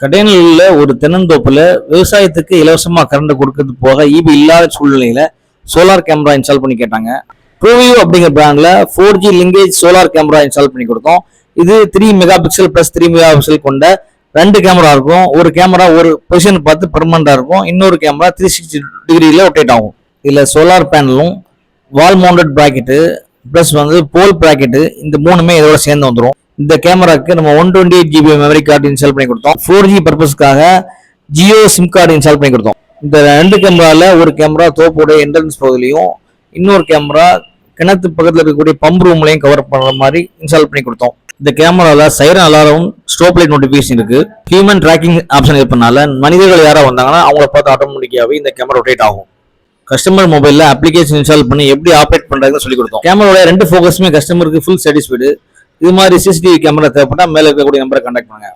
கடையனில் உள்ள ஒரு தென்னந்தோப்புல விவசாயத்துக்கு இலவசமா கரண்ட் கொடுக்கறது போக ஈபி இல்லாத சூழ்நிலையில சோலார் கேமரா இன்ஸ்டால் பண்ணி கேட்டாங்க. ப்ரோவியூ அப்படிங்கிற பிராண்ட்ல 4G linkage solar camera install பண்ணி கொடுத்தோம். இது 3 mega pixel plus 3 mega pixel கொண்ட 2 கேமரா இருக்கும். ஒரு கேமரா ஒரு பொசிஷன் பார்த்து பெர்மனண்டா இருக்கும், இன்னொரு கேமரா 360 டிகிரியில ரொட்டேட் ஆகும். இதுல சோலார் பேனலும் wall mounted bracket plus pole bracket இந்த மூணுமே இதோட சேர்ந்து வந்துடும். இந்த கேமராக்கு நம்ம 128 GB மெமரி கார்டு இன்ஸ்டால் பண்ணி கொடுத்தோம். 4G பர்பஸ்க்காக ஜியோ சிம் கார்டு இன்ஸ்டால் பண்ணி கொடுத்தோம். இந்த 2 கேமரால ஒரு கேமரா தோப்போட என்ட்ரன்ஸ் பகுதியிலையும் இன்னொரு கேமரா கிணத்து பக்கத்தில் இருக்கக்கூடிய பம்ப் ரூம்லையும் கவர் பண்ற மாதிரி இன்ஸ்டால் பண்ணி கொடுத்தோம். இந்த கேமரால siren alarm, stop light notification இருக்கு. ஹியூமன் டிராக்கிங் ஆப்ஷன் இருப்பதனால மனிதர்கள் யாராவது வந்தாங்கன்னா அவங்கள பார்த்து ஆட்டோமேட்டிக்காவே இந்த கேமரா ரொட்டேட் ஆகும். கஸ்டமர் மொபைல்ல அப்ளிகேஷன் இன்ஸ்டால் பண்ணி எப்படி ஆப்ரேட் பண்றதுன்னு சொல்லி கொடுத்தோம். கேமராவோட 2 ஃபோக்கஸுமே கஸ்டமருக்கு ஃபுல் சாட்டிஸ்ஃபைடு. இது மாதிரி சிசிடிவி கேமரா தேவைப்பட்டா மேல இருக்கக்கூடிய நம்பரை கான்டாக்ட் பண்ணுங்க.